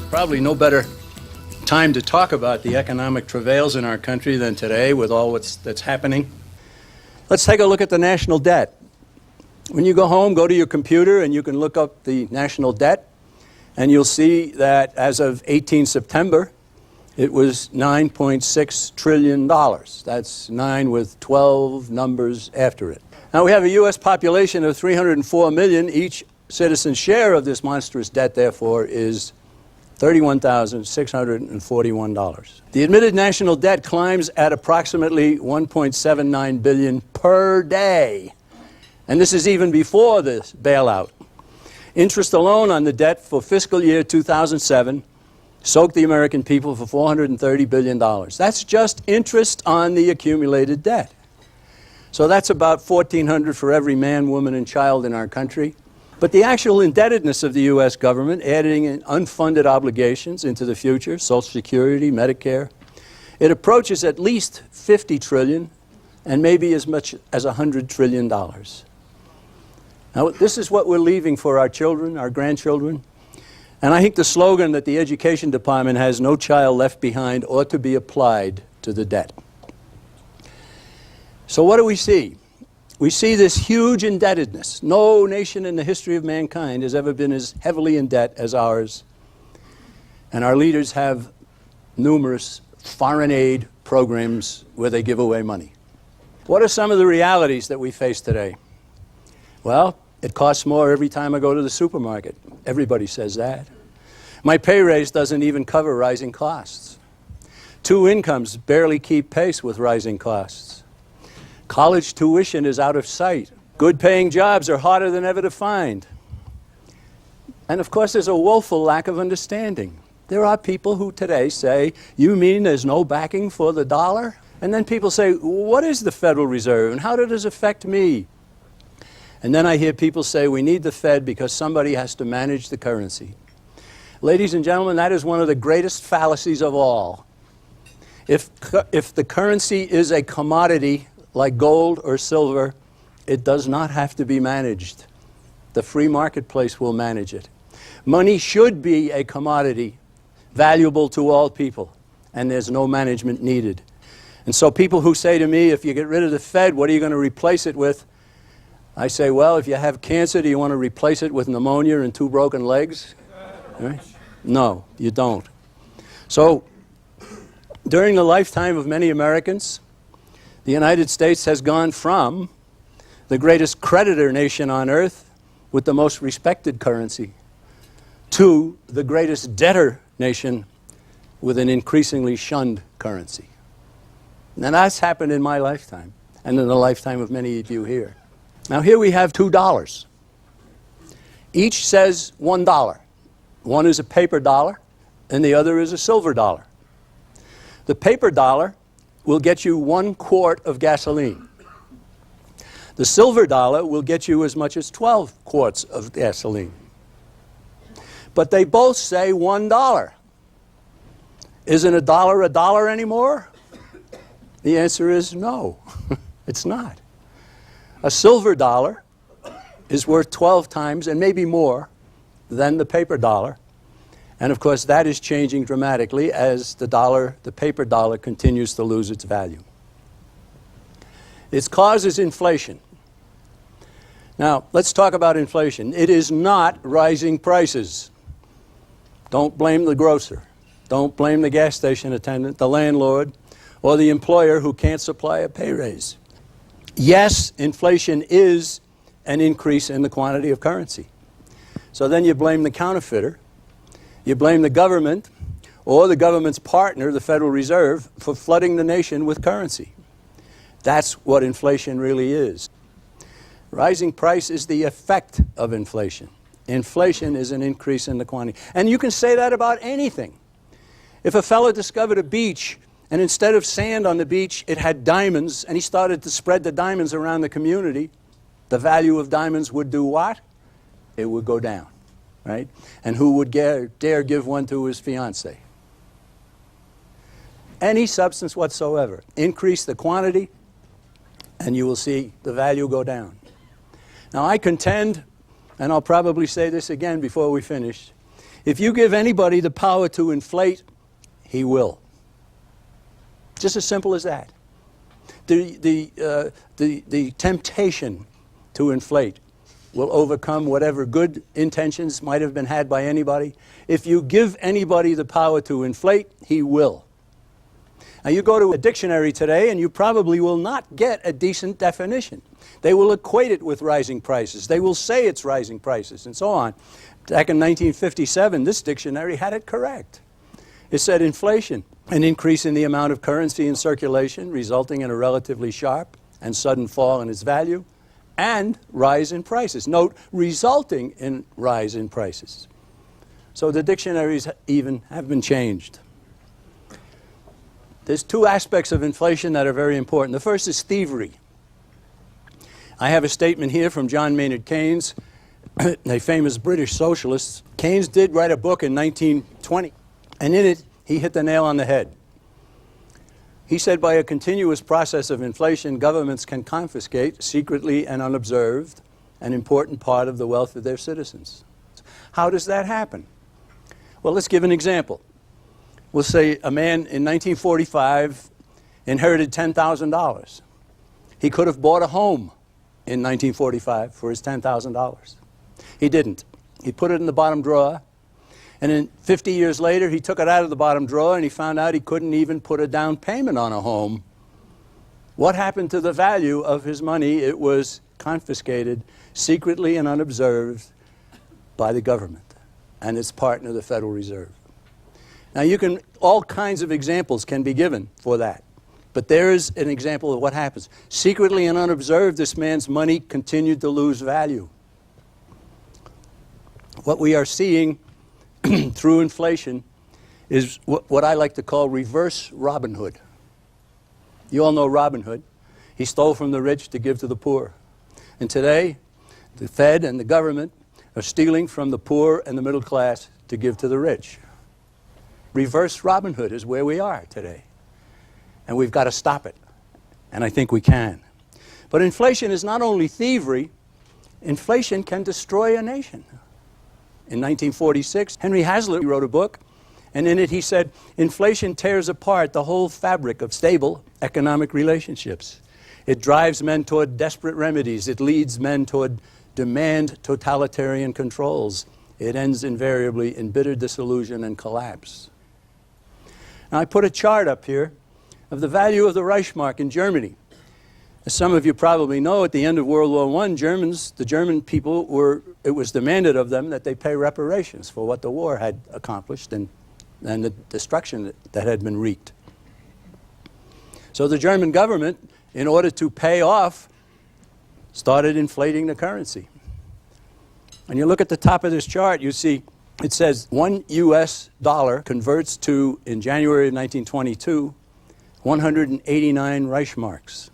Probably no better time to talk about the economic travails in our country than today with all that's happening. Let's take a look at the national debt. When you go home, go to your computer and you can look up the national debt, and you'll see that as of 18 September, it was $9.6 trillion. That's 9 with 12 numbers after it. Now we have a U.S. population of 304 million. Each citizen's share of this monstrous debt, therefore, is $31,641. The admitted national debt climbs at approximately $1.79 billion per day. And this is even before this bailout. Interest alone on the debt for fiscal year 2007 soaked the American people for $430 billion. That's just interest on the accumulated debt. So that's about $1,400 for every man, woman, and child in our country. But the actual indebtedness of the U.S. government, adding in unfunded obligations into the future, Social Security, Medicare, it approaches at least $50 trillion and maybe as much as $100 trillion. Now, this is what we're leaving for our children, our grandchildren. And I think the slogan that the Education Department has, "No child left behind," ought to be applied to the debt. So what do we see? We see this huge indebtedness. No nation in the history of mankind has ever been as heavily in debt as ours. And our leaders have numerous foreign aid programs where they give away money. What are some of the realities that we face today? Well, it costs more every time I go to the supermarket. Everybody says that. My pay raise doesn't even cover rising costs. 2 incomes barely keep pace with rising costs. College tuition is out of sight. Good-paying jobs are harder than ever to find. And of course, there's a woeful lack of understanding. There are people who today say, "You mean there's no backing for the dollar?" And then people say, "What is the Federal Reserve and how does it affect me?" And then I hear people say, "We need the Fed because somebody has to manage the currency." Ladies and gentlemen, that is one of the greatest fallacies of all. If the currency is a commodity like gold or silver, it does not have to be managed. The free marketplace will manage it. Money should be a commodity, valuable to all people, and there's no management needed. And so people who say to me, "If you get rid of the Fed, what are you going to replace it with?" I say, well, if you have cancer, do you want to replace it with pneumonia and 2 broken legs? Right? No, you don't. So, during the lifetime of many Americans, the United States has gone from the greatest creditor nation on earth with the most respected currency to the greatest debtor nation with an increasingly shunned currency. Now that's happened in my lifetime and in the lifetime of many of you here. Now here we have $2. Each says $1. One is a paper dollar and the other is a silver dollar. The paper dollar will get you 1 quart of gasoline. The silver dollar will get you as much as 12 quarts of gasoline. But they both say $1. Isn't a dollar anymore? The answer is no, it's not. A silver dollar is worth 12 times and maybe more than the paper dollar. And of course, that is changing dramatically as the paper dollar continues to lose its value. Its cause is inflation. Now, let's talk about inflation. It is not rising prices. Don't blame the grocer. Don't blame the gas station attendant, the landlord, or the employer who can't supply a pay raise. Yes, inflation is an increase in the quantity of currency. So then you blame the counterfeiter. You blame the government or the government's partner, the Federal Reserve, for flooding the nation with currency. That's what inflation really is. Rising price is the effect of inflation. Inflation is an increase in the quantity. And you can say that about anything. If a fellow discovered a beach and instead of sand on the beach, it had diamonds, and he started to spread the diamonds around the community, the value of diamonds would do what? It would go down, right? And who would dare give one to his fiancée? Any substance whatsoever. Increase the quantity, and you will see the value go down. Now, I contend, and I'll probably say this again before we finish, If you give anybody the power to inflate, he will. Just as simple as that. The temptation to inflate will overcome whatever good intentions might have been had by anybody. If you give anybody the power to inflate, he will. Now you go to a dictionary today and you probably will not get a decent definition. They will equate it with rising prices. They will say it's rising prices and so on. Back in 1957, this dictionary had it correct. It said inflation, an increase in the amount of currency in circulation resulting in a relatively sharp and sudden fall in its value, and rise in prices. Note, resulting in rise in prices. So the dictionaries even have been changed. There's two aspects of inflation that are very important. The first is thievery. I have a statement here from John Maynard Keynes, a famous British socialist. Keynes did write a book in 1920, and in it he hit the nail on the head. He said, by a continuous process of inflation, governments can confiscate, secretly and unobserved, an important part of the wealth of their citizens. How does that happen? Well, let's give an example. We'll say a man in 1945 inherited $10,000. He could have bought a home in 1945 for his $10,000. He didn't. He put it in the bottom drawer. And then 50 years later, he took it out of the bottom drawer and he found out he couldn't even put a down payment on a home. What happened to the value of his money? It was confiscated secretly and unobserved by the government and its partner, the Federal Reserve. Now all kinds of examples can be given for that. But there is an example of what happens. Secretly and unobserved, this man's money continued to lose value. What we are seeing through inflation is what I like to call reverse Robin Hood. You all know Robin Hood. He stole from the rich to give to the poor. And today, the Fed and the government are stealing from the poor and the middle class to give to the rich. Reverse Robin Hood is where we are today. And we've got to stop it. And I think we can. But inflation is not only thievery, inflation can destroy a nation. In 1946, Henry Hazlitt wrote a book, and in it he said, inflation tears apart the whole fabric of stable economic relationships. It drives men toward desperate remedies. It leads men toward demand totalitarian controls. It ends invariably in bitter disillusion and collapse. Now I put a chart up here of the value of the Reichsmark in Germany. As some of you probably know, at the end of World War I, the German people it was demanded of them that they pay reparations for what the war had accomplished and the destruction that had been wreaked. So the German government, in order to pay off, started inflating the currency. And you look at the top of this chart, you see it says $1 US converts to, in January of 1922, 189 Reichsmarks.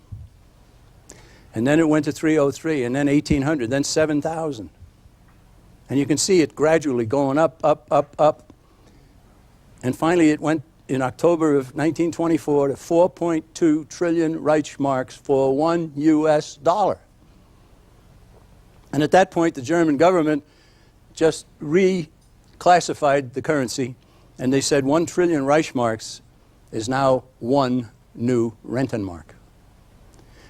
And then it went to 303, and then 1,800, then 7,000. And you can see it gradually going up, up, up, up. And finally it went in October of 1924 to 4.2 trillion Reichsmarks for $1 US. And at that point, the German government just reclassified the currency, and they said 1 trillion Reichsmarks is now one new Rentenmark.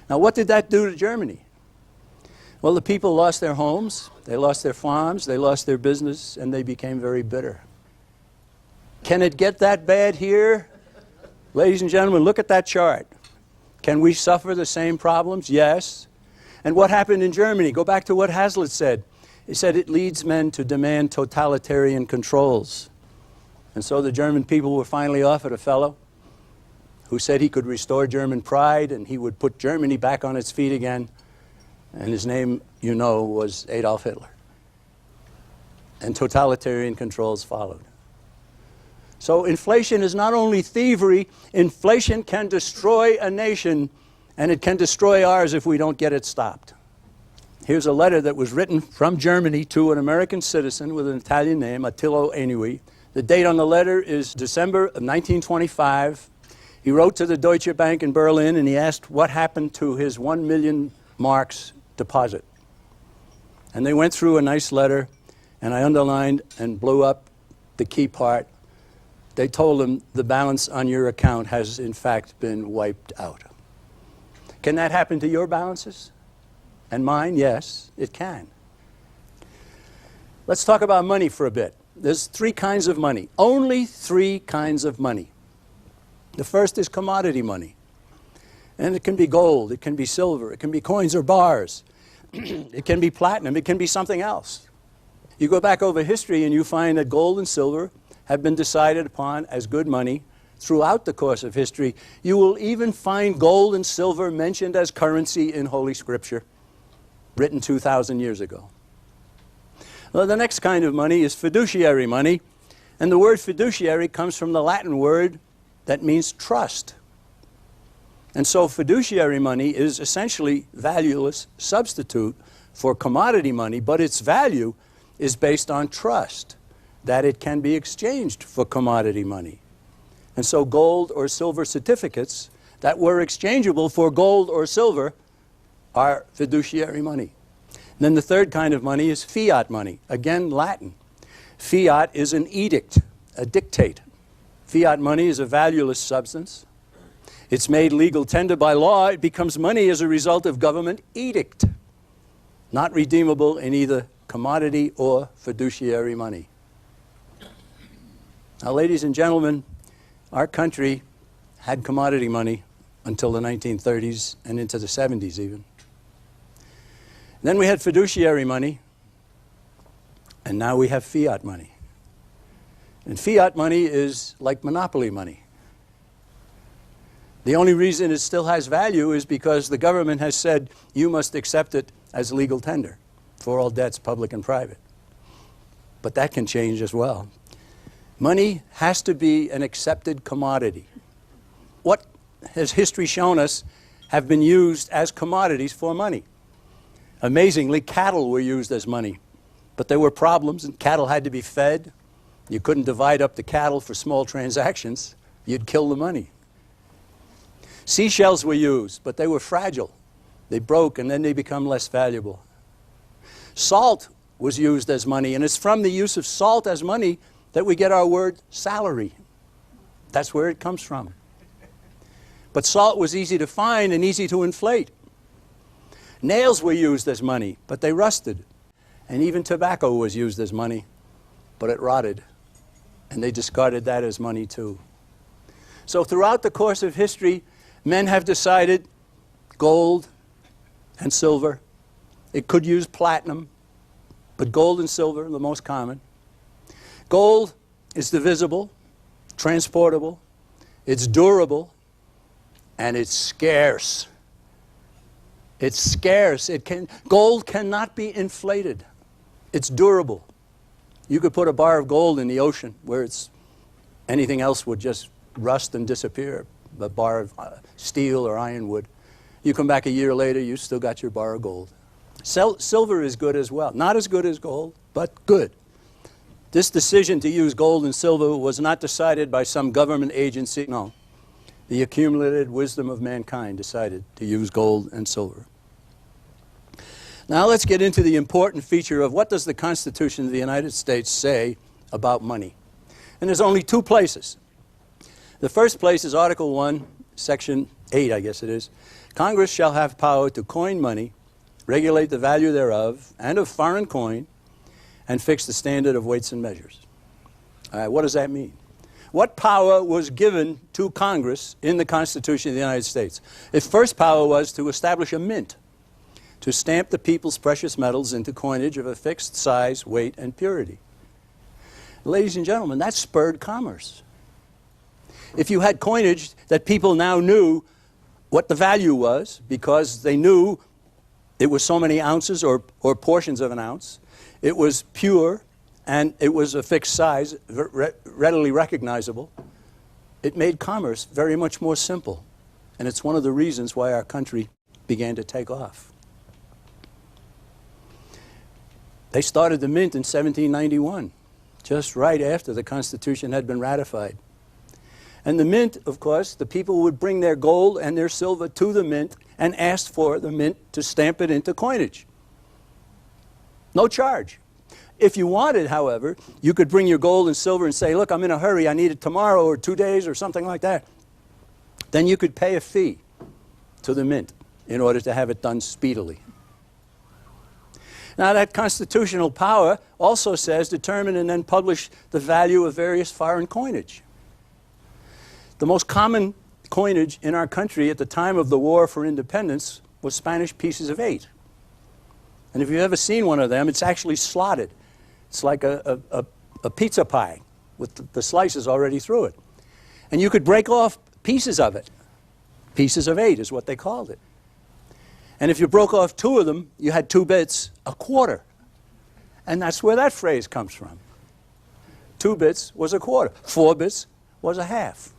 Now, what did that do to Germany? Well, the people lost their homes, they lost their farms, they lost their business, and they became very bitter. Can it get that bad here? Ladies and gentlemen, look at that chart. Can we suffer the same problems? Yes. And what happened in Germany? Go back to what Hazlitt said. He said it leads men to demand totalitarian controls. And so the German people were finally offered a fellow who said he could restore German pride and he would put Germany back on its feet again. And his name, you know, was Adolf Hitler. And totalitarian controls followed. So inflation is not only thievery, inflation can destroy a nation, and it can destroy ours if we don't get it stopped. Here's a letter that was written from Germany to an American citizen with an Italian name, Attilio Ennui. The date on the letter is December of 1925. He wrote to the Deutsche Bank in Berlin and he asked what happened to his 1 million marks deposit. And they went through a nice letter, and I underlined and blew up the key part. They told him the balance on your account has in fact been wiped out. Can that happen to your balances? And mine? Yes, it can. Let's talk about money for a bit. There's three kinds of money. Only three kinds of money. The first is commodity money. And it can be gold, it can be silver, it can be coins or bars, it can be platinum, it can be something else. You go back over history and you find that gold and silver have been decided upon as good money throughout the course of history. You will even find gold and silver mentioned as currency in Holy Scripture, written 2,000 years ago. Well, the next kind of money is fiduciary money, and the word fiduciary comes from the Latin word that means trust. And so fiduciary money is essentially valueless substitute for commodity money, but its value is based on trust, that it can be exchanged for commodity money. And so gold or silver certificates that were exchangeable for gold or silver are fiduciary money. And then the third kind of money is fiat money, again Latin. Fiat is an edict, a dictate. Fiat money is a valueless substance. It's made legal tender by law. It becomes money as a result of government edict, not redeemable in either commodity or fiduciary money. Now, ladies and gentlemen, our country had commodity money until the 1930s and into the 70s even. Then we had fiduciary money, and now we have fiat money. And fiat money is like monopoly money. The only reason it still has value is because the government has said you must accept it as legal tender for all debts, public and private. But that can change as well. Money has to be an accepted commodity. What has history shown us have been used as commodities for money? Amazingly, cattle were used as money. But there were problems, and cattle had to be fed. You couldn't divide up the cattle for small transactions. You'd kill the money. Seashells were used, but they were fragile. They broke, and then they become less valuable. Salt was used as money, and it's from the use of salt as money that we get our word salary. That's where it comes from. But salt was easy to find and easy to inflate. Nails were used as money, but they rusted. And even tobacco was used as money, but it rotted. And they discarded that as money too. So throughout the course of history, men have decided gold and silver. It could use platinum, but gold and silver are the most common. Gold is divisible, transportable, it's durable, and it's scarce. It's scarce. Gold cannot be inflated. It's durable. You could put a bar of gold in the ocean where anything else would just rust and disappear. A bar of steel or ironwood. You come back a year later, you still got your bar of gold. Silver is good as well. Not as good as gold, but good. This decision to use gold and silver was not decided by some government agency. No. The accumulated wisdom of mankind decided to use gold and silver. Now let's get into the important feature of what does the Constitution of the United States say about money. And there's only two places. The first place is Article 1, Section 8, I guess it is. Congress shall have power to coin money, regulate the value thereof, and of foreign coin, and fix the standard of weights and measures. What does that mean? What power was given to Congress in the Constitution of the United States? Its first power was to establish a mint, to stamp the people's precious metals into coinage of a fixed size, weight, and purity. Ladies and gentlemen, that spurred commerce. If you had coinage that people now knew what the value was because they knew it was so many ounces or portions of an ounce, it was pure, and it was a fixed size, readily recognizable, it made commerce very much more simple. And it's one of the reasons why our country began to take off. They started the mint in 1791, just right after the Constitution had been ratified. And the mint, of course, the people would bring their gold and their silver to the mint and ask for the mint to stamp it into coinage. No charge. If you wanted, however, you could bring your gold and silver and say, look, I'm in a hurry, I need it tomorrow or 2 days or something like that. Then you could pay a fee to the mint in order to have it done speedily. Now, that constitutional power also says determine and then publish the value of various foreign coinage. The most common coinage in our country at the time of the War for Independence was Spanish pieces of 8. And if you've ever seen one of them, it's actually slotted. It's like a pizza pie with the slices already through it. And you could break off pieces of it. Pieces of 8 is what they called it. And if you broke off 2 of them, you had 2 bits, a quarter. And that's where that phrase comes from. 2 bits was a quarter. 4 bits was a half.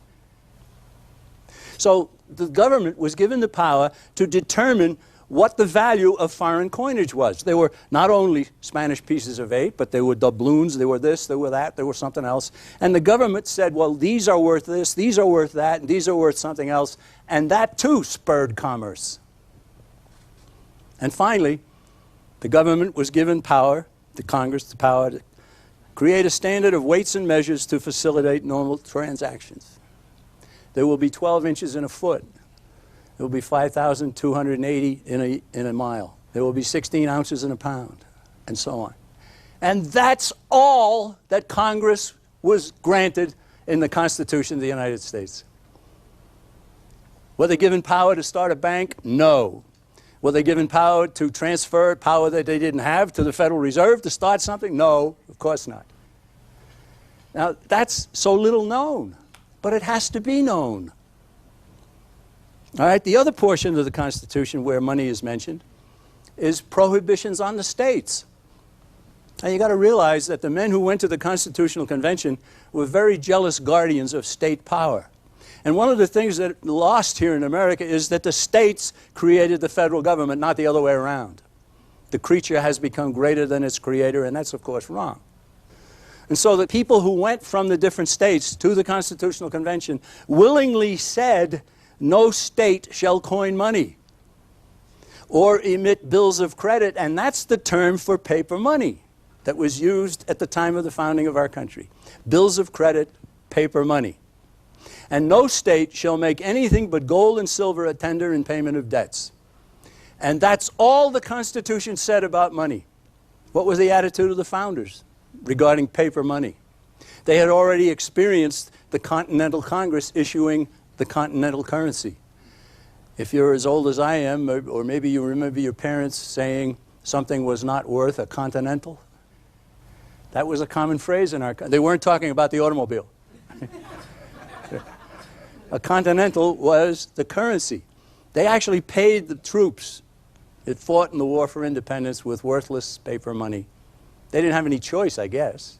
So the government was given the power to determine what the value of foreign coinage was. They were not only Spanish pieces of 8, but they were doubloons, they were this, they were that, they were something else. And the government said, well, these are worth this, these are worth that, and these are worth something else. And that, too, spurred commerce. And finally, the government was given power, the Congress, the power to create a standard of weights and measures to facilitate normal transactions. There will be 12 inches in a foot. There will be 5,280 in a mile. There will be 16 ounces in a pound, and so on. And that's all that Congress was granted in the Constitution of the United States. Were they given power to start a bank? No. Were they given power to transfer power that they didn't have to the Federal Reserve to start something? No, of course not. Now, that's so little known, but it has to be known. All right, the other portion of the Constitution where money is mentioned is prohibitions on the states. And you got to realize that the men who went to the Constitutional Convention were very jealous guardians of state power. And one of the things that lost here in America is that the states created the federal government, not the other way around. The creature has become greater than its creator, and that's, of course, wrong. And so the people who went from the different states to the Constitutional Convention willingly said, no state shall coin money or emit bills of credit, and that's the term for paper money that was used at the time of the founding of our country. Bills of credit, paper money. And no state shall make anything but gold and silver a tender in payment of debts. And that's all the Constitution said about money. What was the attitude of the founders regarding paper money? They had already experienced the Continental Congress issuing the continental currency. If you're as old as I am, or maybe you remember your parents saying something was not worth a continental, that was a common phrase in our country. They weren't talking about the automobile. A continental was the currency. They actually paid the troops that fought in the War for Independence with worthless paper money. They didn't have any choice, I guess,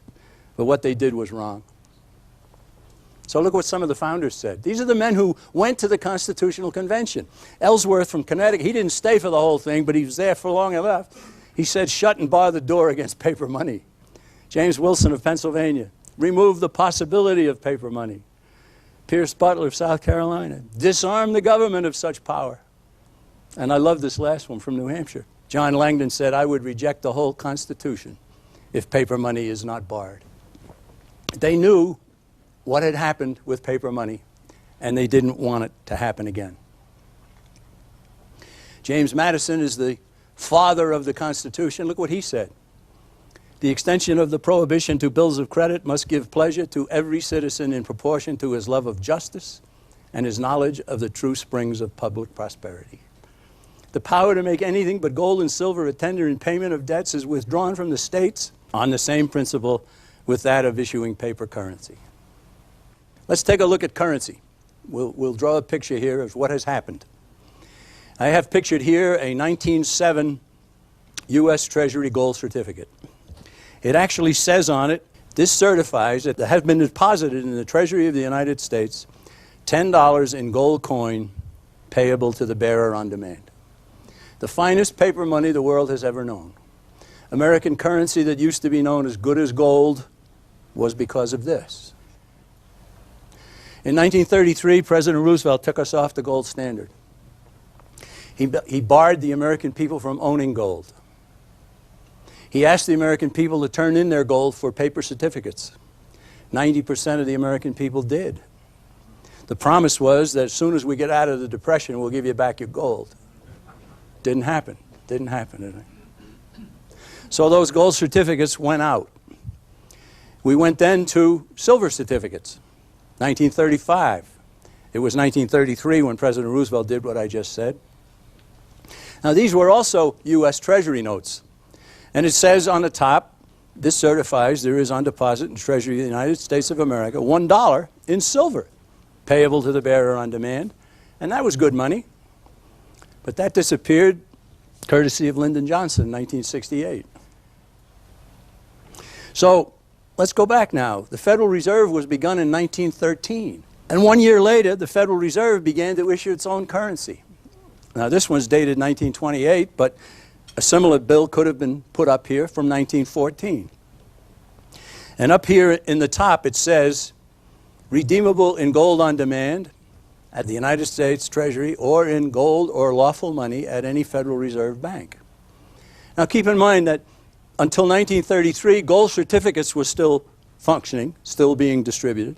but what they did was wrong. So look what some of the founders said. These are the men who went to the Constitutional Convention. Ellsworth from Connecticut, he didn't stay for the whole thing, but he was there for long enough. He said, shut and bar the door against paper money. James Wilson of Pennsylvania, remove the possibility of paper money. Pierce Butler of South Carolina, disarm the government of such power. And I love this last one from New Hampshire. John Langdon said, I would reject the whole Constitution if paper money is not barred. They knew what had happened with paper money, and they didn't want it to happen again. James Madison is the father of the Constitution. Look what he said. The extension of the prohibition to bills of credit must give pleasure to every citizen in proportion to his love of justice and his knowledge of the true springs of public prosperity. The power to make anything but gold and silver a tender in payment of debts is withdrawn from the states on the same principle with that of issuing paper currency. Let's take a look at currency. We'll draw a picture here of what has happened. I have pictured here a 1907 U.S. Treasury gold certificate. It actually says on it, this certifies that there have been deposited in the Treasury of the United States $10 in gold coin payable to the bearer on demand. The finest paper money the world has ever known. American currency that used to be known as good as gold was because of this. In 1933, President Roosevelt took us off the gold standard. He barred the American people from owning gold. He asked the American people to turn in their gold for paper certificates. 90% of the American people did. The promise was that as soon as we get out of the Depression, we'll give you back your gold. Didn't happen. Didn't happen, did it? So those gold certificates went out. We went then to silver certificates. 1935. It was 1933 when President Roosevelt did what I just said. Now these were also U.S. Treasury notes. And it says on the top, this certifies there is on deposit in Treasury of the United States of America $1 in silver, payable to the bearer on demand. And that was good money. But that disappeared courtesy of Lyndon Johnson in 1968. So let's go back now. The Federal Reserve was begun in 1913. And 1 year later, the Federal Reserve began to issue its own currency. Now this one's dated 1928, but a similar bill could have been put up here from 1914. And up here in the top it says, redeemable in gold on demand at the United States Treasury or in gold or lawful money at any Federal Reserve bank. Now keep in mind that until 1933, gold certificates were still functioning, still being distributed.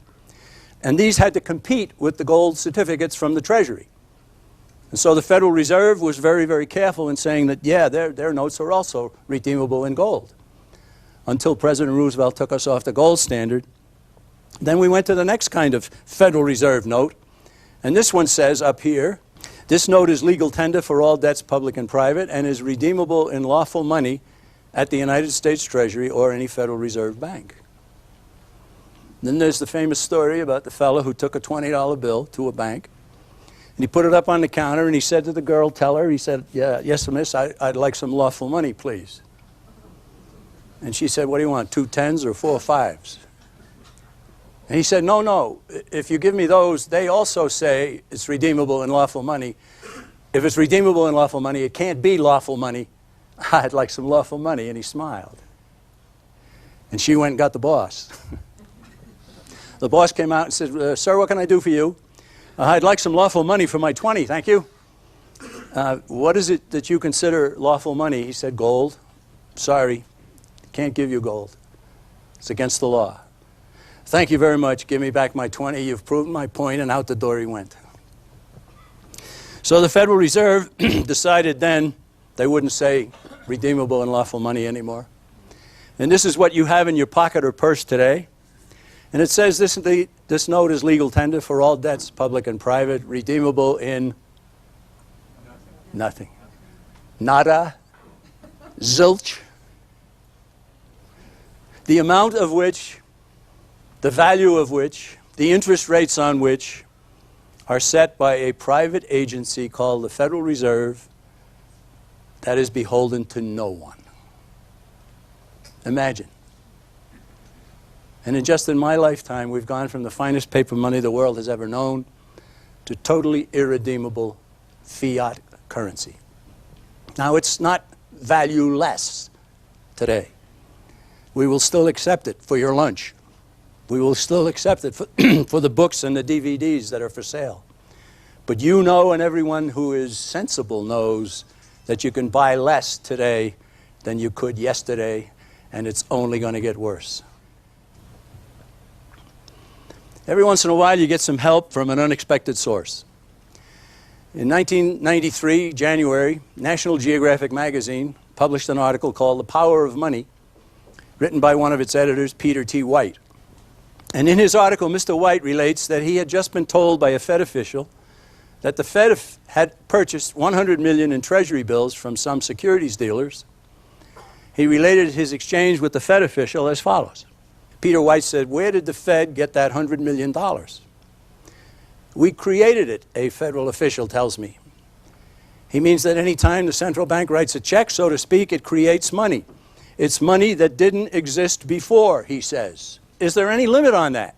And these had to compete with the gold certificates from the Treasury. And so the Federal Reserve was very, very careful in saying that, yeah, their notes are also redeemable in gold. Until President Roosevelt took us off the gold standard. Then we went to the next kind of Federal Reserve note. And this one says up here, this note is legal tender for all debts, public and private, and is redeemable in lawful money at the United States Treasury or any Federal Reserve bank. Then there's the famous story about the fellow who took a $20 bill to a bank. And he put it up on the counter and he said to the girl, tell her, he said, yeah, yes, miss, I'd like some lawful money, please. And she said, what do you want, 2 10s or 4 5s? And he said, no, if you give me those, they also say it's redeemable in lawful money. If it's redeemable in lawful money, it can't be lawful money. I'd like some lawful money. And he smiled. And she went and got the boss. The boss came out and said, sir, what can I do for you? I'd like some lawful money for my 20, thank you. What is it that you consider lawful money? He said, gold. Sorry, can't give you gold. It's against the law. Thank you very much. Give me back my 20. You've proven my point, and out the door he went. So the Federal Reserve decided then they wouldn't say redeemable and lawful money anymore. And this is what you have in your pocket or purse today. And it says this note is legal tender for all debts, public and private, redeemable in nothing. Nada, zilch. The amount of which, the value of which, the interest rates on which are set by a private agency called the Federal Reserve that is beholden to no one. Imagine. And just in my lifetime, we've gone from the finest paper money the world has ever known to totally irredeemable fiat currency. Now, it's not valueless today. We will still accept it for your lunch. We will still accept it for the books and the DVDs that are for sale. But you know, and everyone who is sensible knows, that you can buy less today than you could yesterday, and it's only going to get worse. Every once in a while, you get some help from an unexpected source. In 1993, January, National Geographic magazine published an article called The Power of Money, written by one of its editors, Peter T. White. And in his article, Mr. White relates that he had just been told by a Fed official that the Fed had purchased $100 million in Treasury bills from some securities dealers. He related his exchange with the Fed official as follows. Peter White said, where did the Fed get that $100 million? We created it, a federal official tells me. He means that any time the central bank writes a check, so to speak, it creates money. It's money that didn't exist before, he says. Is there any limit on that?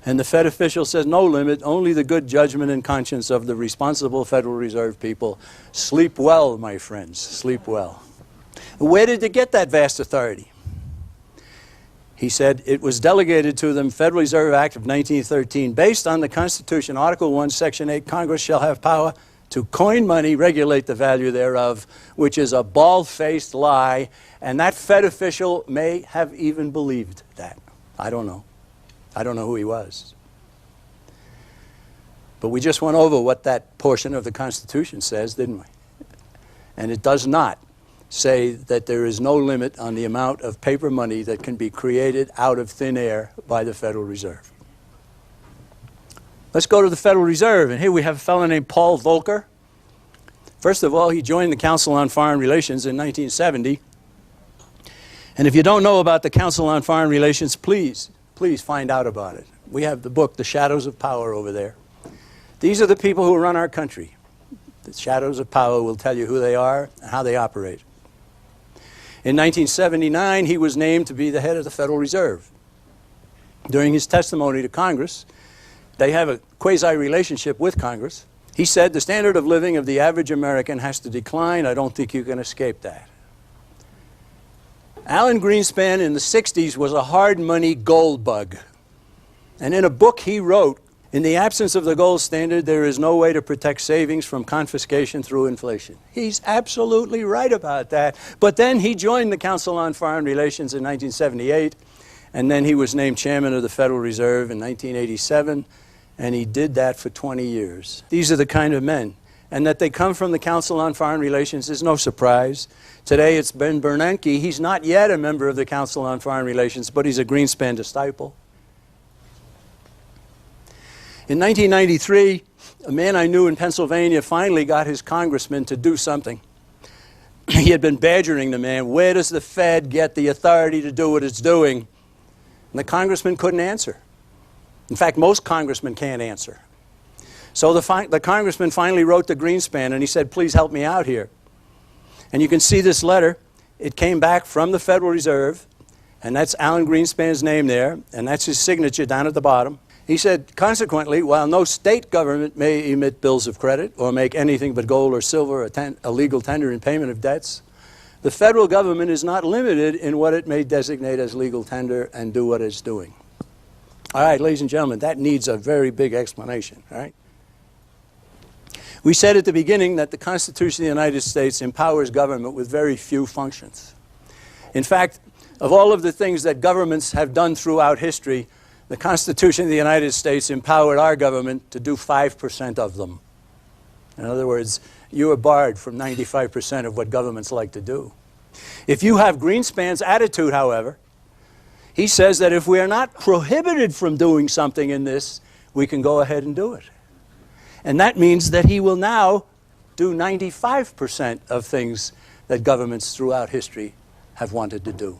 And the Fed official says, no limit, only the good judgment and conscience of the responsible Federal Reserve people. Sleep well, my friends, sleep well. Where did they get that vast authority? He said, it was delegated to them, Federal Reserve Act of 1913, based on the Constitution, Article 1, Section 8, Congress shall have power to coin money, regulate the value thereof, which is a bald-faced lie, and that Fed official may have even believed that. I don't know. I don't know who he was. But we just went over what that portion of the Constitution says, didn't we? And it does not say that there is no limit on the amount of paper money that can be created out of thin air by the Federal Reserve. Let's go to the Federal Reserve, and here we have a fellow named Paul Volcker. First of all, he joined the Council on Foreign Relations in 1970. And if you don't know about the Council on Foreign Relations, please find out about it. We have the book, The Shadows of Power, over there. These are the people who run our country. The Shadows of Power will tell you who they are and how they operate. In 1979, he was named to be the head of the Federal Reserve. During his testimony to Congress, they have a quasi-relationship with Congress. He said, the standard of living of the average American has to decline. I don't think you can escape that. Alan Greenspan in the 60s was a hard money gold bug. And in a book he wrote, in the absence of the gold standard, there is no way to protect savings from confiscation through inflation. He's absolutely right about that. But then he joined the Council on Foreign Relations in 1978, and then he was named chairman of the Federal Reserve in 1987, and he did that for 20 years. These are the kind of men. And that they come from the Council on Foreign Relations is no surprise. Today it's Ben Bernanke. He's not yet a member of the Council on Foreign Relations, but he's a Greenspan disciple. In 1993, a man I knew in Pennsylvania finally got his congressman to do something. He had been badgering the man. Where does the Fed get the authority to do what it's doing? And the congressman couldn't answer. In fact, most congressmen can't answer. So the congressman finally wrote to Greenspan, and he said, please help me out here. And you can see this letter. It came back from the Federal Reserve, and that's Alan Greenspan's name there, and that's his signature down at the bottom. He said, consequently, while no state government may emit bills of credit or make anything but gold or silver a legal tender in payment of debts, the federal government is not limited in what it may designate as legal tender and do what it's doing. All right, ladies and gentlemen, that needs a very big explanation, all right? We said at the beginning that the Constitution of the United States empowers government with very few functions. In fact, of all of the things that governments have done throughout history, the Constitution of the United States empowered our government to do 5% of them. In other words, you are barred from 95% of what governments like to do. If you have Greenspan's attitude, however, he says that if we are not prohibited from doing something in this, we can go ahead and do it. And that means that he will now do 95% of things that governments throughout history have wanted to do.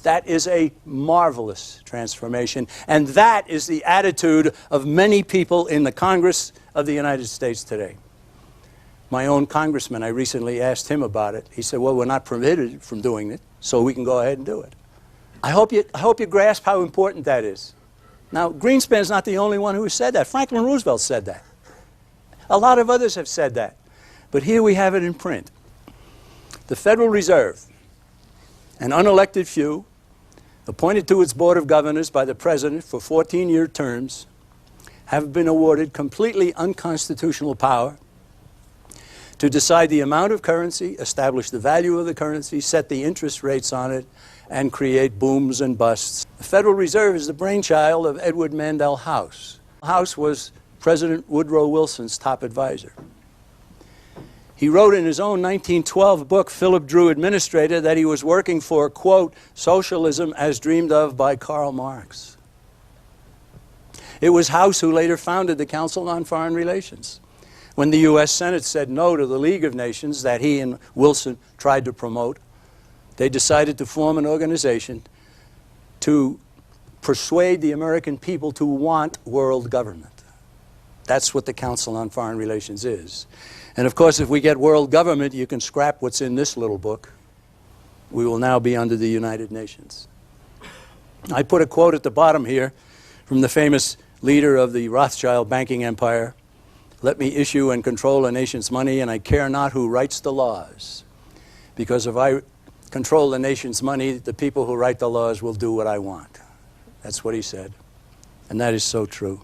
That is a marvelous transformation, and that is the attitude of many people in the Congress of the United States today. My own congressman, I recently asked him about it. He said, well, we're not permitted from doing it, so we can go ahead and do it. I hope you grasp how important that is. Now, Greenspan's not the only one who has said that. Franklin Roosevelt said that. A lot of others have said that. But here we have it in print. The Federal Reserve, an unelected few, appointed to its Board of Governors by the President for 14-year terms, have been awarded completely unconstitutional power to decide the amount of currency, establish the value of the currency, set the interest rates on it, and create booms and busts. The Federal Reserve is the brainchild of Edward Mandell House. House was President Woodrow Wilson's top advisor. He wrote in his own 1912 book, Philip Drew Administrator, that he was working for, quote, socialism as dreamed of by Karl Marx. It was House who later founded the Council on Foreign Relations. When the U.S. Senate said no to the League of Nations that he and Wilson tried to promote, they decided to form an organization to persuade the American people to want world government. That's what the Council on Foreign Relations is. And of course, if we get world government, you can scrap what's in this little book. We will now be under the United Nations. I put a quote at the bottom here from the famous leader of the Rothschild banking empire. Let me issue and control a nation's money, and I care not who writes the laws. Because if I control the nation's money, the people who write the laws will do what I want. That's what he said. And that is so true.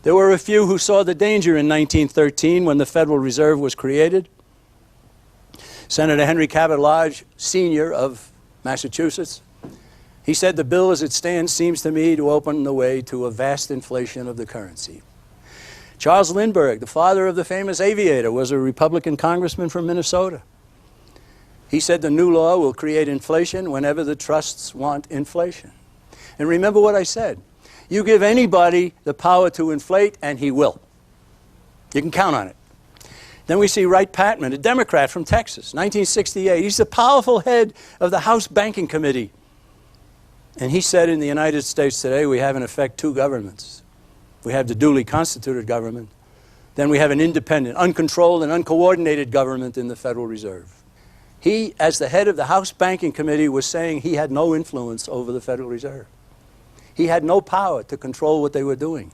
There were a few who saw the danger in 1913 when the Federal Reserve was created. Senator Henry Cabot Lodge, Sr. of Massachusetts, he said, "The bill as it stands seems to me to open the way to a vast inflation of the currency." Charles Lindbergh, the father of the famous aviator, was a Republican congressman from Minnesota. He said the new law will create inflation whenever the trusts want inflation. And remember what I said. You give anybody the power to inflate, and he will. You can count on it. Then we see Wright Patman, a Democrat from Texas, 1968. He's the powerful head of the House Banking Committee. And he said in the United States today, we have in effect two governments. We have the duly constituted government. Then we have an independent, uncontrolled, and uncoordinated government in the Federal Reserve. He, as the head of the House Banking Committee, was saying he had no influence over the Federal Reserve. He had no power to control what they were doing.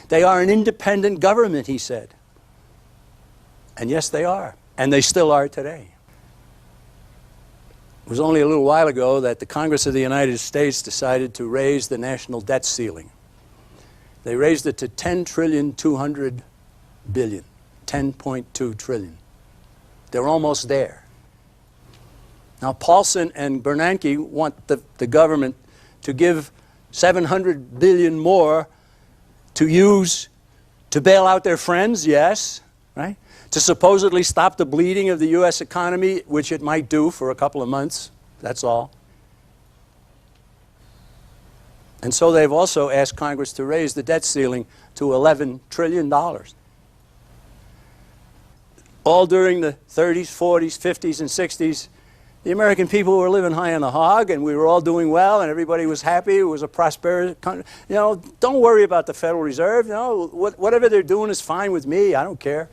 They are an independent government, he said. And yes, they are. And they still are today. It was only a little while ago that the Congress of the United States decided to raise the national debt ceiling. They raised it to $10.2 trillion, 10.2 trillion. They're almost there. Now, Paulson and Bernanke want the government to give $700 billion more to use to bail out their friends, yes, right? To supposedly stop the bleeding of the U.S. economy, which it might do for a couple of months, that's all. And so they've also asked Congress to raise the debt ceiling to $11 trillion. All during the 30s, 40s, 50s, and 60s, the American people were living high on the hog, and we were all doing well, and everybody was happy. It was a prosperous country. You know, don't worry about the Federal Reserve. You know, whatever they're doing is fine with me. I don't care.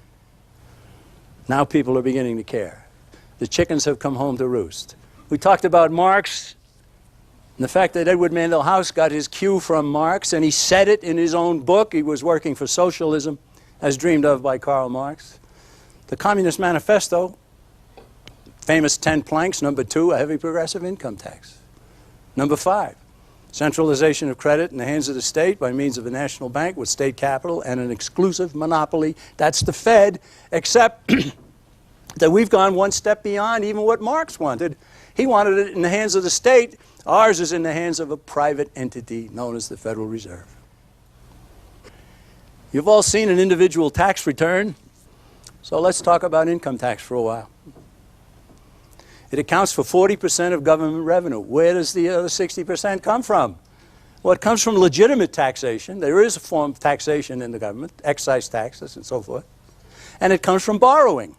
Now people are beginning to care. The chickens have come home to roost. We talked about Marx and the fact that Edward Mandell House got his cue from Marx, and he said it in his own book. He was working for socialism, as dreamed of by Karl Marx. The Communist Manifesto, famous 10 planks. Number 2, a heavy progressive income tax. Number 5, centralization of credit in the hands of the state by means of a national bank with state capital and an exclusive monopoly. That's the Fed, except that we've gone one step beyond even what Marx wanted. He wanted it in the hands of the state. Ours is in the hands of a private entity known as the Federal Reserve. You've all seen an individual tax return, so let's talk about income tax for a while. It accounts for 40% of government revenue. Where does the other 60% come from? Well, it comes from legitimate taxation. There is a form of taxation in the government, excise taxes and so forth. And it comes from borrowing.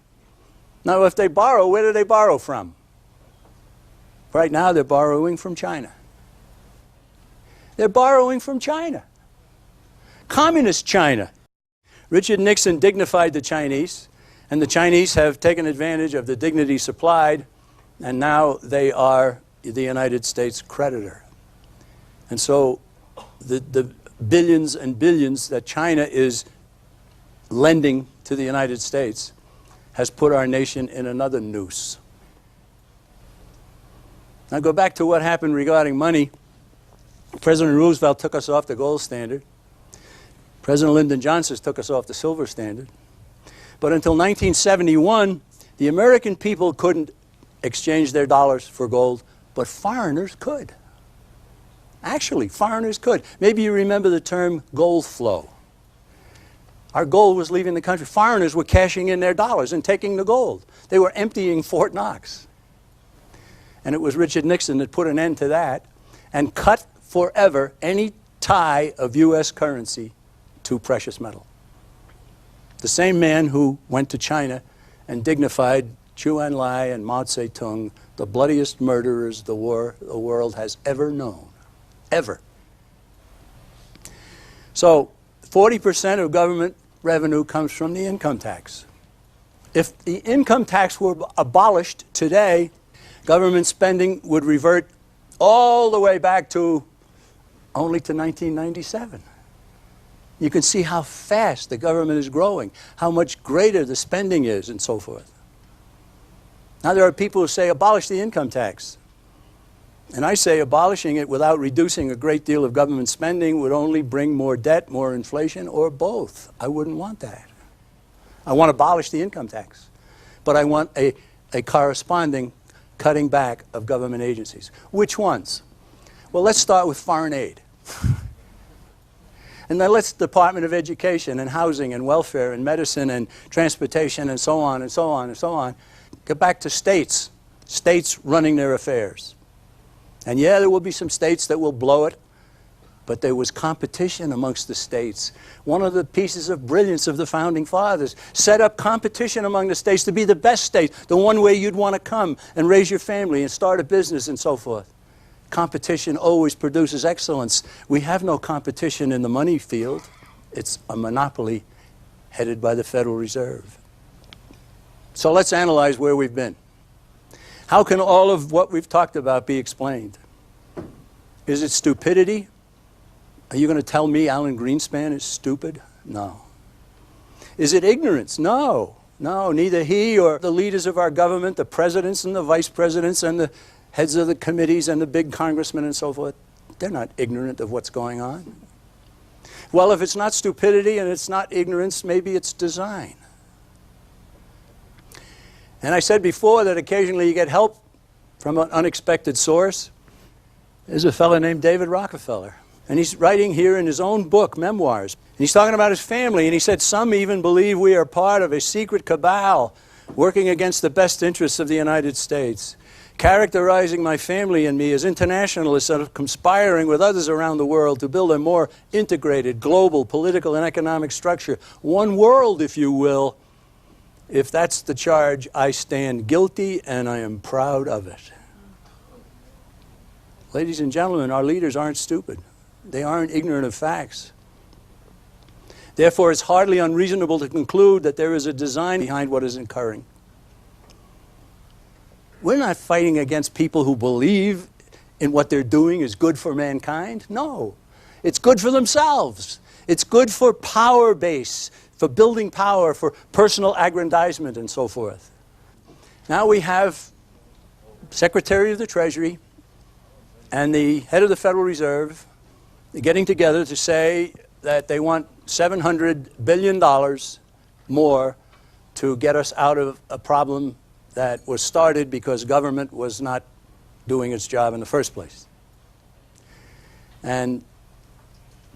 Now, if they borrow, where do they borrow from? Right now, they're borrowing from China. They're borrowing from China. Communist China. Richard Nixon dignified the Chinese, and the Chinese have taken advantage of the dignity supplied, and now they are the United States creditor. And so the billions and billions that China is lending to the United States has put our nation in another noose. Now go back to what happened regarding money. President Roosevelt took us off the gold standard. President Lyndon Johnson took us off the silver standard. But until 1971, the American people couldn't exchange their dollars for gold, but foreigners could. Actually, foreigners could. Maybe you remember the term gold flow. Our gold was leaving the country. Foreigners were cashing in their dollars and taking the gold. They were emptying Fort Knox. And it was Richard Nixon that put an end to that and cut forever any tie of U.S. currency to precious metal. The same man who went to China and dignified Zhou Enlai and Mao Zedong, the bloodiest murderers the world has ever known. Ever. So 40% of government revenue comes from the income tax. If the income tax were abolished today, government spending would revert all the way back to only to 1997. You can see how fast the government is growing, how much greater the spending is, and so forth. Now there are people who say, abolish the income tax. And I say abolishing it without reducing a great deal of government spending would only bring more debt, more inflation, or both. I wouldn't want that. I want to abolish the income tax, but I want a corresponding cutting back of government agencies. Which ones? Well, let's start with foreign aid. And then let's Department of Education and Housing and Welfare and Medicine and Transportation and so on and so on and so on. Get back to states. States running their affairs. And yeah, there will be some states that will blow it, but there was competition amongst the states. One of the pieces of brilliance of the Founding Fathers set up competition among the states to be the best state, the one way you'd want to come and raise your family and start a business and so forth. Competition always produces excellence. We have no competition in the money field. It's a monopoly headed by the Federal Reserve. So let's analyze where we've been. How can all of what we've talked about be explained? Is it stupidity? Are you going to tell me Alan Greenspan is stupid? No. Is it ignorance? No. No, neither he or the leaders of our government, the presidents and the vice presidents and the heads of the committees and the big congressmen and so forth, they're not ignorant of what's going on. Well, if it's not stupidity and it's not ignorance, maybe it's design. And I said before that occasionally you get help from an unexpected source. There's a fellow named David Rockefeller. And he's writing here in his own book, Memoirs. And he's talking about his family. And he said, some even believe we are part of a secret cabal working against the best interests of the United States. Characterizing my family and me as internationalists that are conspiring with others around the world to build a more integrated global political and economic structure. One world, if you will. If that's the charge, I stand guilty, and I am proud of it. Ladies and gentlemen, our leaders aren't stupid. They aren't ignorant of facts. Therefore, it's hardly unreasonable to conclude that there is a design behind what is occurring. We're not fighting against people who believe in what they're doing is good for mankind. No. It's good for themselves. It's good for power base, for building power, for personal aggrandizement, and so forth. Now we have Secretary of the Treasury and the head of the Federal Reserve getting together to say that they want $700 billion more to get us out of a problem that was started because government was not doing its job in the first place. And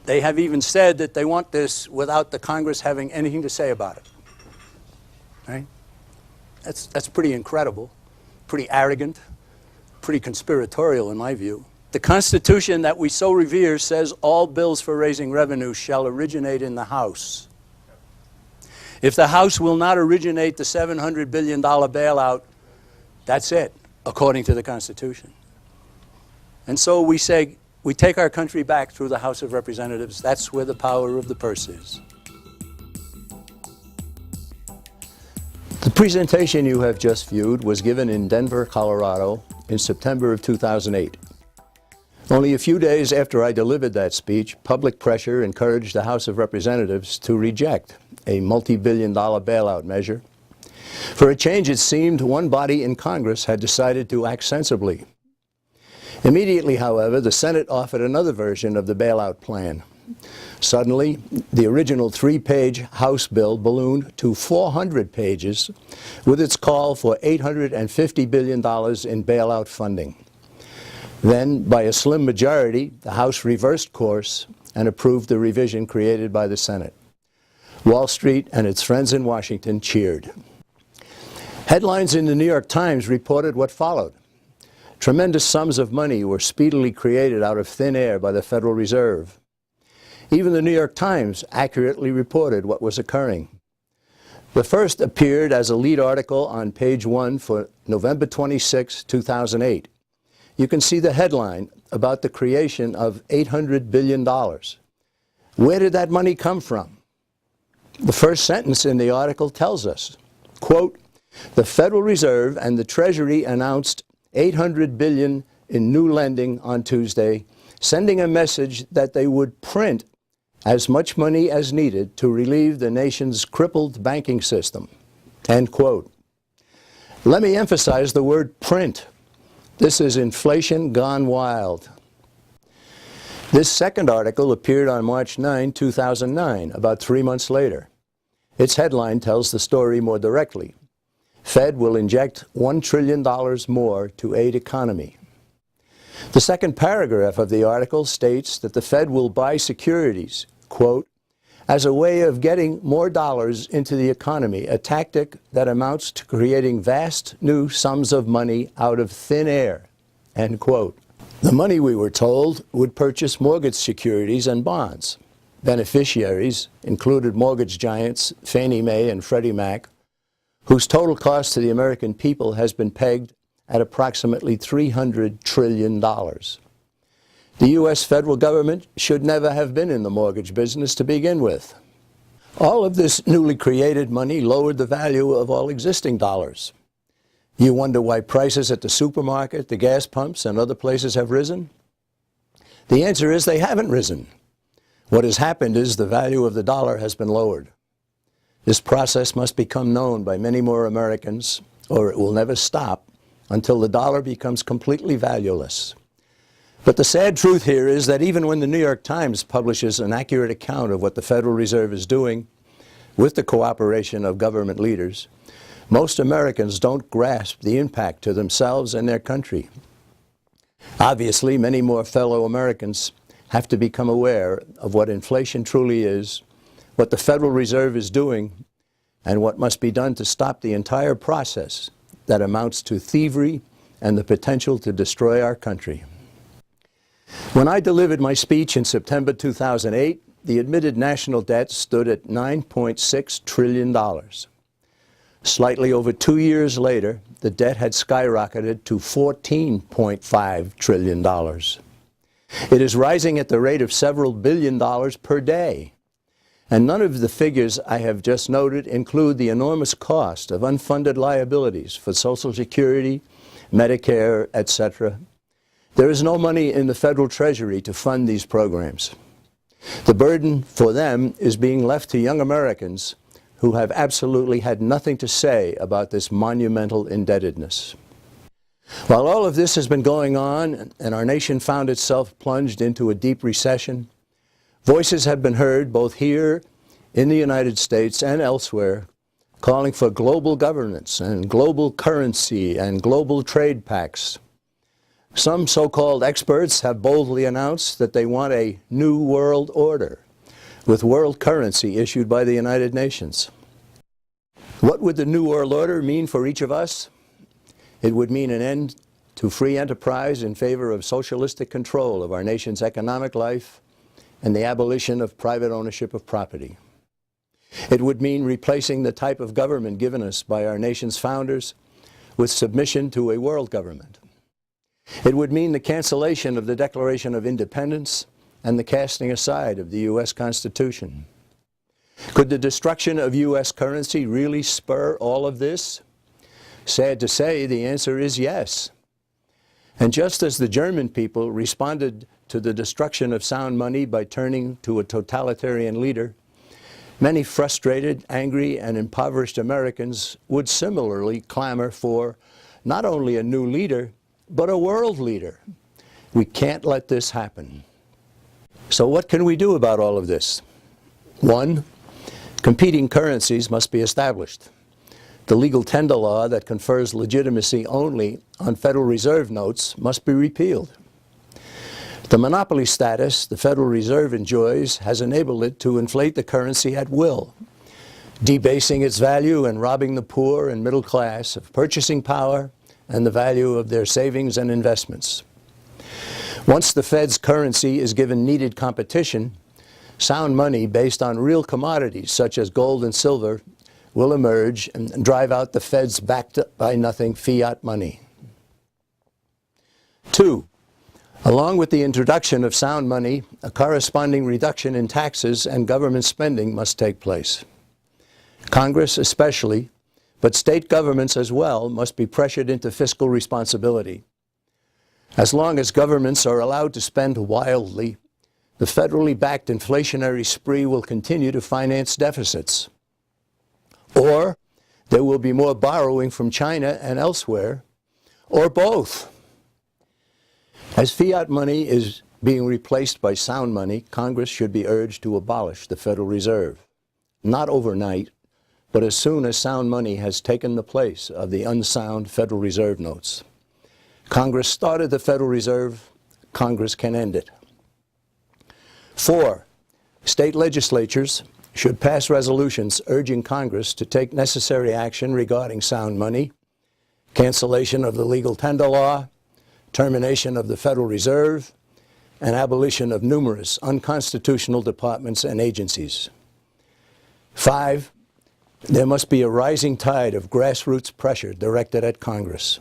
they have even said that they want this without the Congress having anything to say about it. Right? That's pretty incredible, pretty arrogant, pretty conspiratorial in my view. The Constitution that we so revere says all bills for raising revenue shall originate in the House. If the House will not originate the $700 billion bailout, that's it, according to the Constitution. And so we say, we take our country back through the House of Representatives. That's where the power of the purse is. The presentation you have just viewed was given in Denver, Colorado in September of 2008. Only a few days after I delivered that speech, public pressure encouraged the House of Representatives to reject a multi-billion-dollar bailout measure. For a change, it seemed one body in Congress had decided to act sensibly. Immediately, however, the Senate offered another version of the bailout plan. Suddenly, the original 3-page House bill ballooned to 400 pages with its call for $850 billion in bailout funding. Then, by a slim majority, the House reversed course and approved the revision created by the Senate. Wall Street and its friends in Washington cheered. Headlines in the New York Times reported what followed. Tremendous sums of money were speedily created out of thin air by the Federal Reserve. Even the New York Times accurately reported what was occurring. The first appeared as a lead article on page 1 for November 26, 2008. You can see the headline about the creation of $800 billion. Where did that money come from? The first sentence in the article tells us, quote, the Federal Reserve and the Treasury announced $800 billion in new lending on Tuesday, sending a message that they would print as much money as needed to relieve the nation's crippled banking system, end quote. Let me emphasize the word print. This is inflation gone wild. This second article appeared on March 9, 2009, about 3 months later. Its headline tells the story more directly. Fed will inject $1 trillion more to aid economy. The second paragraph of the article states that the Fed will buy securities, quote, as a way of getting more dollars into the economy, a tactic that amounts to creating vast new sums of money out of thin air, end quote. The money, we were told, would purchase mortgage securities and bonds. Beneficiaries included mortgage giants Fannie Mae and Freddie Mac, whose total cost to the American people has been pegged at approximately $300 trillion. The U.S. federal government should never have been in the mortgage business to begin with. All of this newly created money lowered the value of all existing dollars. You wonder why prices at the supermarket, the gas pumps, and other places have risen? The answer is they haven't risen. What has happened is the value of the dollar has been lowered. This process must become known by many more Americans, or it will never stop until the dollar becomes completely valueless. But the sad truth here is that even when the New York Times publishes an accurate account of what the Federal Reserve is doing, with the cooperation of government leaders, most Americans don't grasp the impact to themselves and their country. Obviously, many more fellow Americans have to become aware of what inflation truly is, what the Federal Reserve is doing, and what must be done to stop the entire process that amounts to thievery and the potential to destroy our country. When I delivered my speech in September 2008, the admitted national debt stood at $9.6 trillion. Slightly over 2 years later, the debt had skyrocketed to $14.5 trillion. It is rising at the rate of several billion dollars per day. And none of the figures I have just noted include the enormous cost of unfunded liabilities for Social Security, Medicare, etc. There is no money in the federal treasury to fund these programs. The burden for them is being left to young Americans who have absolutely had nothing to say about this monumental indebtedness. While all of this has been going on and our nation found itself plunged into a deep recession, voices have been heard both here in the United States and elsewhere calling for global governance and global currency and global trade pacts. Some so-called experts have boldly announced that they want a new world order with world currency issued by the United Nations. What would the new world order mean for each of us? It would mean an end to free enterprise in favor of socialistic control of our nation's economic life and the abolition of private ownership of property. It would mean replacing the type of government given us by our nation's founders with submission to a world government. It would mean the cancellation of the Declaration of Independence and the casting aside of the U.S. Constitution. Could the destruction of U.S. currency really spur all of this? Sad to say, the answer is yes. And just as the German people responded to the destruction of sound money by turning to a totalitarian leader, many frustrated, angry, and impoverished Americans would similarly clamor for not only a new leader, but a world leader. We can't let this happen. So what can we do about all of this? 1, competing currencies must be established. The legal tender law that confers legitimacy only on Federal Reserve notes must be repealed. The monopoly status the Federal Reserve enjoys has enabled it to inflate the currency at will, debasing its value and robbing the poor and middle class of purchasing power and the value of their savings and investments. Once the Fed's currency is given needed competition, sound money based on real commodities such as gold and silver will emerge and drive out the Fed's backed-by-nothing fiat money. 2, along with the introduction of sound money, a corresponding reduction in taxes and government spending must take place. Congress especially, but state governments as well, must be pressured into fiscal responsibility. As long as governments are allowed to spend wildly, the federally backed inflationary spree will continue to finance deficits. Or there will be more borrowing from China and elsewhere, or both. As fiat money is being replaced by sound money, Congress should be urged to abolish the Federal Reserve. Not overnight, but as soon as sound money has taken the place of the unsound Federal Reserve notes. Congress started the Federal Reserve, Congress can end it. 4, state legislatures should pass resolutions urging Congress to take necessary action regarding sound money, cancellation of the legal tender law, termination of the Federal Reserve, and abolition of numerous unconstitutional departments and agencies. 5, there must be a rising tide of grassroots pressure directed at Congress.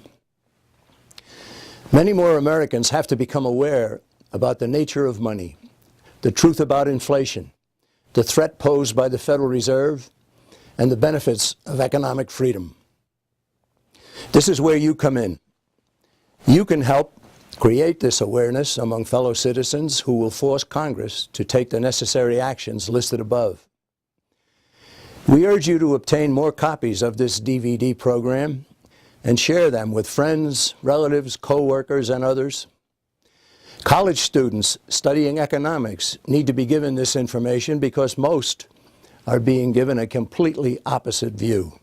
Many more Americans have to become aware about the nature of money, the truth about inflation, the threat posed by the Federal Reserve, and the benefits of economic freedom. This is where you come in. You can help create this awareness among fellow citizens who will force Congress to take the necessary actions listed above. We urge you to obtain more copies of this DVD program and share them with friends, relatives, co-workers, and others. College students studying economics need to be given this information because most are being given a completely opposite view.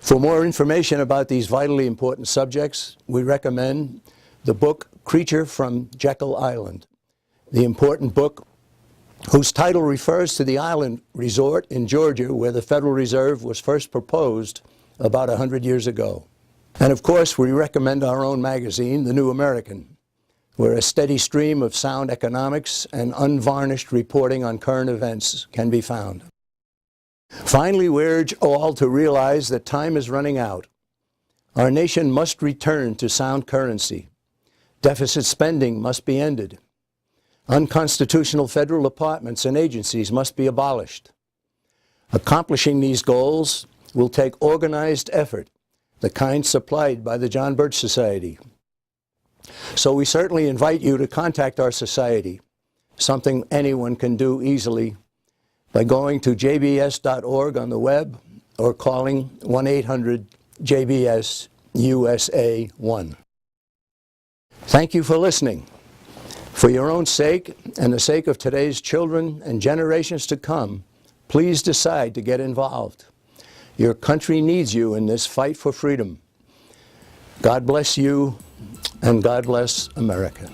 For more information about these vitally important subjects, we recommend the book Creature from Jekyll Island, the important book whose title refers to the island resort in Georgia where the Federal Reserve was first proposed about 100 years ago. And of course, we recommend our own magazine, The New American, where a steady stream of sound economics and unvarnished reporting on current events can be found. Finally, we urge all to realize that time is running out. Our nation must return to sound currency. Deficit spending must be ended. Unconstitutional federal departments and agencies must be abolished. Accomplishing these goals will take organized effort, the kind supplied by the John Birch Society. So we certainly invite you to contact our society, something anyone can do easily by going to jbs.org on the web or calling 1-800-JBS-USA-1. Thank you for listening. For your own sake and the sake of today's children and generations to come, please decide to get involved. Your country needs you in this fight for freedom. God bless you, and God bless America.